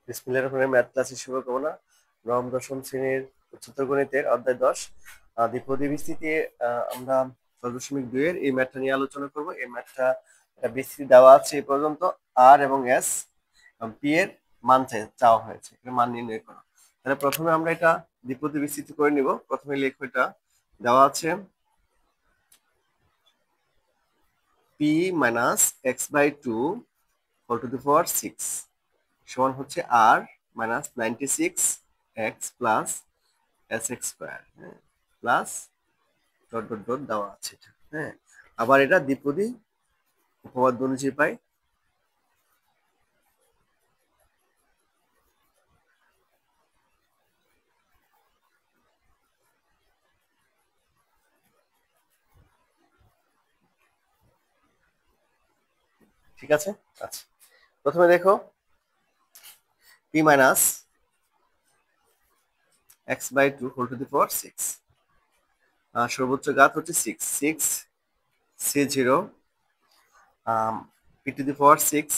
বিসমিল্লাহির রহমানির রহিম। ম্যাথ ক্লাসের শুভকামনা। নবম দশম শ্রেণীর উচ্চতর গণিতের অধ্যায় 10 দ্বিপদী বিস্তৃতি আমরা 10.2 এর এই ম্যাথটা নিয়ে আলোচনা করব। এই ম্যাথটা বিস্তৃতি দেওয়া আছে এই পর্যন্ত আর এবং এস এবং পি এর মান চাওয়া হয়েছে, এর মান নির্ণয় করা। তাহলে প্রথমে আমরা এটা দ্বিপদী বিস্তৃতি করে নিব। প্রথমে লেখো, এটা দেওয়া আছে p minus x by two whole to the power 6 সমান হচ্ছে আর minus 96 x plus s x square, হ্যাঁ, প্লাস ডট ডট ডট দেওয়া আছে এটা, হ্যাঁ। আবার এটা দ্বিপদী উপপাদ্য অনুযায়ী পাই। ঠিক আছে, আচ্ছা। প্রথমে দেখো p minus x by two whole to the power 6, সর্বোচ্চ ঘাত হচ্ছে 6, 6 C zero p to the power 6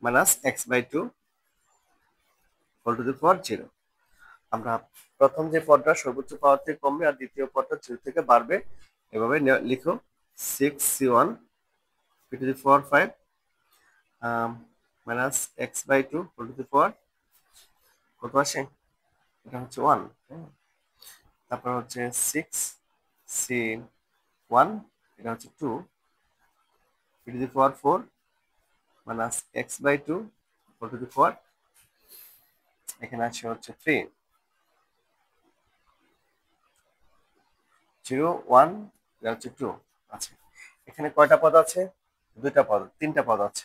minus x by two whole to the power 0। আমরা প্রথম যে পদটা সর্বোচ্চ পাওয়ার থেকে কমবে আর দ্বিতীয় পদটা 0 থেকে বাড়বে, এভাবে লিখো 6c1 p to the power 5 minus x by two whole to the power কত আসে, এটা হচ্ছে 1, তারপর হচ্ছে 6c1, এটা হচ্ছে 2 p to the power 4 minus x by two whole to the power, এখানে আসে হচ্ছে 3, 0 1, এটা হচ্ছে 2। আচ্ছা, এখানে কয়টা পদ আছে? দুইটা পদ, তিনটা পদ আছে।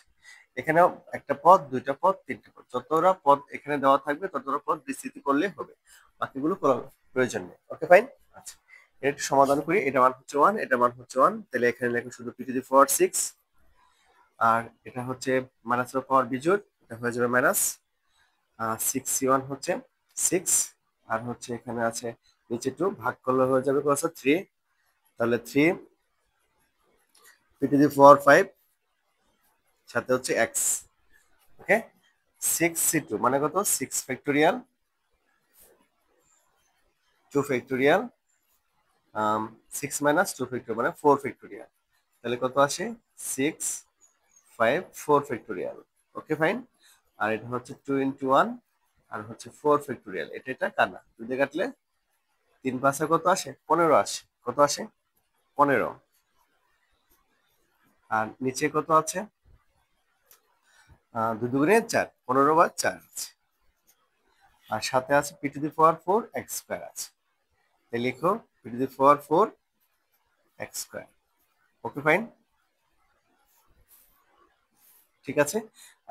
এখানেও একটা পদ, দুইটা পদ, তিনটা পদ, যতটা পদ এখানে দেওয়া থাকবে ততটা পদ বিস্তৃতি করলে হবে, বাকিগুলো করার প্রয়োজন নেই। ওকে, ফাইন। আচ্ছা, এটা একটু সমাধান করি। এটা মান হচ্ছে 1, এটা মান হচ্ছে 1, তাহলে এখানে লেখো শুধু পি টু দি পাওয়ার 6, আর এটা হচ্ছে মাইনাসের পাওয়ার বিজোড়, এটা হয়ে যাবে মাইনাস 6c1 হচ্ছে 6, আর হচ্ছে এখানে আছে নিচে 2, ভাগ করলে হয়ে যাবে কত, 3, তাহলে 3 পি টু দি পাওয়ার 5 সাথে হচ্ছে এক্স। ওকে, 6c2 মানে কত, 6 ফ্যাক্টোরিয়াল 2 ফ্যাক্টোরিয়াল 6 মাইনাস 2 ফ্যাক্টোরিয়াল মানে 4 ফ্যাক্টোরিয়াল, তাহলে কত আসে 6 5 4 ফ্যাক্টোরিয়াল। ওকে, ফাইন। আর এটা হচ্ছে 2 ইন্টু 1 আর হচ্ছে 4 ফ্যাক্টোরিয়াল, এটা কানা দুই দিয়ে কাটলে 3 পাঁচে কত আসে, 15 আসে। কত আসে, 15। আর নিচে কত আছে, 2 দুগুণে 4, 15 বা 4 আছে। আর সাথে আছে P to the power 4 x square আছে, তাই লিখো P to the power 4 x square. Okay, fine, ঠিক আছে।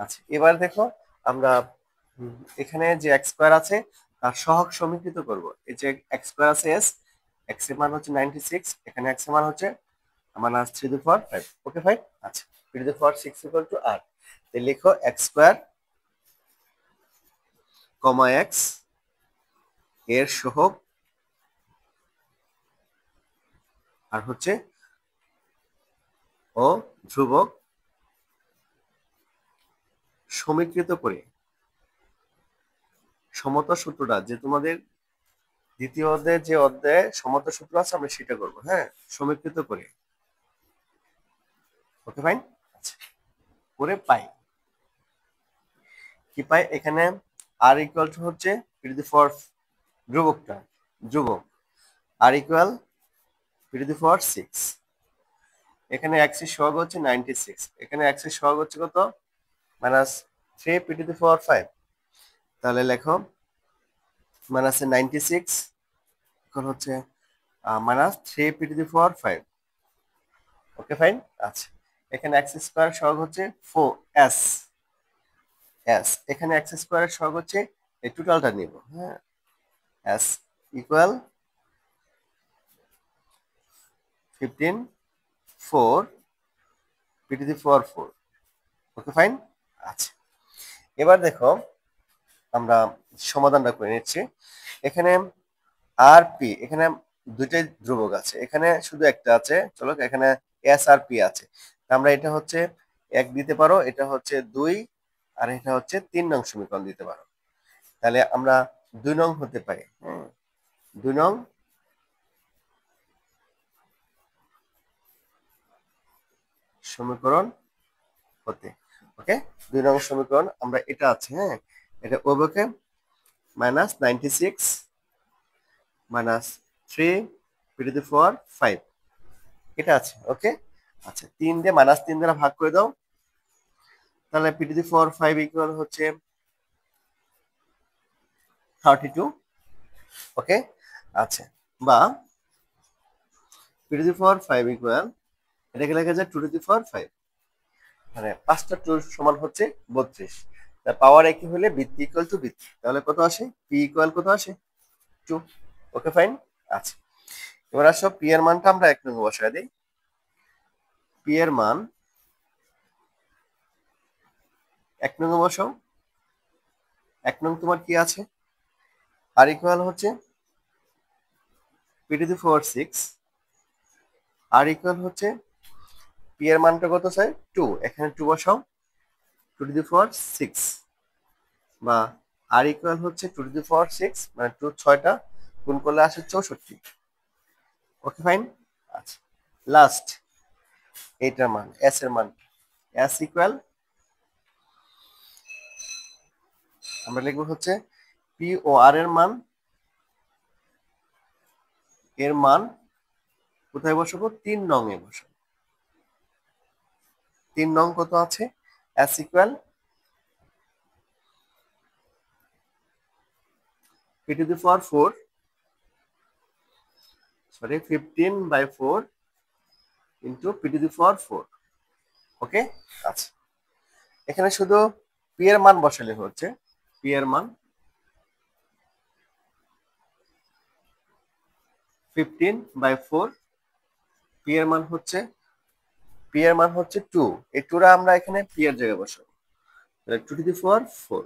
আচ্ছা, এবার দেখো আমরা এখানে যে এক্স স্কোয়ার আছে তার সহগ সমীকৃত করব। এই যে এক্স স্কোয়ার আছে এস, এক্স এর মান হচ্ছে 96, এখানে এক্স এর মান হচ্ছে minus 3 to the power 5। Okay, fine. আচ্ছা, p to the power 6 equal to আর, তাই লিখো এক্স স্কোয়ার কমা এক্স এর সহগ আর হচ্ছে ও ধ্রুবক সমীকৃত করে সমতা সূত্রটা, যে তোমাদের দ্বিতীয় অধ্যায়ে যে অধ্যায়ে সমতা সূত্র আছে আমরা সেটা করবো, হ্যাঁ, সমীকৃত করে। ওকে, ফাইন। আচ্ছা, করে পাই কি পাই, এখানে আর ইকুয়াল টু হচ্ছে পি টু দি পাওয়ার ধ্রুবকটা, ধ্রুবক আর equal P to the power 6, এখানে এক্স এর সহগ হচ্ছে 96, এখানে এক্স এর সহগ হচ্ছে কত, minus 3 P to the power 5, তাহলে লেখো মাইনাস 96 এখন হচ্ছে minus 3 P to the power 5। Okay, fine. আচ্ছা, এখানে এক্স স্কোয়ার সহগ হচ্ছে 4 এস এস, এখানে এক্স স্কোয়ারের সহগ হচ্ছে এই টোটালটা নিব, হ্যাঁ, S equal 15 4 P to the power 4। Okay, fine. আচ্ছা, এবার দেখো আমরা সমাধানটা করে নিচ্ছি। এখানে আর পি, এখানে দুইটাই ধ্রুবক আছে, এখানে শুধু একটা আছে, চলো এখানে এস আর পি আছে, আমরা এটা হচ্ছে 1 দিতে পারো, এটা হচ্ছে 2 আর এটা হচ্ছে 3 নং সমীকরণ দিতে পারো। তাহলে আমরা 2 নং হতে পারি। 2 নং সমীকরণ হতে, ওকে। 2 নং সমীকরণ আমরা এটা আছে, হ্যাঁ, এটা ওবকে -96 -3 ⁵ এটা আছে, ওকে। আচ্ছা, 3 দিয়ে -3 দ্বারা ভাগ করে দাও, তাহলে p⁵ ইকুয়াল হচ্ছে 32, ওকে। আচ্ছা, বা p⁵ ইকুয়াল এটাকে লেখা যায় 2⁵, মানে 5টা 2 সমান হচ্ছে 32। তার পাওয়ার একই হলে বৃত্তি ইকুয়াল টু বৃত্তি, তাহলে কত আসে? p ইকুয়াল কত আসে? 2, ওকে ফাইন। আচ্ছা, এবার আসো p এর মানটা আমরা 1 নং বসায় দিই। p এর মান 1 নং বসাও। 1 নং তোমার কি আছে? r ইকুয়াল হচ্ছে p⁵, r ইকুয়াল হচ্ছে p এর মানটা কত চাই? 2, এখানে 2 বসাও, 2⁵, বা r ইকুয়াল হচ্ছে 2⁵, মানে 2 6টা গুণ করলে আসে 64, ওকে ফাইন। আচ্ছা, লাস্ট এইটার মান, s এর মান, s ইকুয়াল আমরা লিখবো হচ্ছে p ও r এর মান, কোথায় বসাবো? 3 নং এ বসাবো। 3 নং কত আছে? s equal p⁴, sorry 15/4 into p⁴, ওকে। আচ্ছা, এখানে শুধু p এর মান বসালে হচ্ছে, p এর মান 15/4, p এর মান হচ্ছে 2, এই 2টা আমরা এখানে p এর জায়গায় বসাবো, তাহলে 2⁴,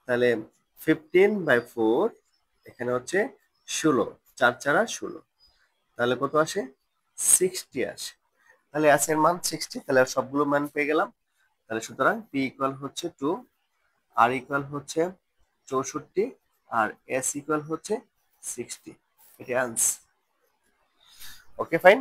তাহলে 15/4 এখানে হচ্ছে 16, 4 4 16, তাহলে কত আসে? 60 আসে। তাহলে s এর মান 60, তাহলে সবগুলো মান পেয়ে গেলাম। তাহলে সুতরাং p ইকুয়াল হচ্ছে 2, r ইকুয়াল হচ্ছে 64, আর s ইকুয়াল হচ্ছে 60, এটা আনসার, ওকে ফাইন।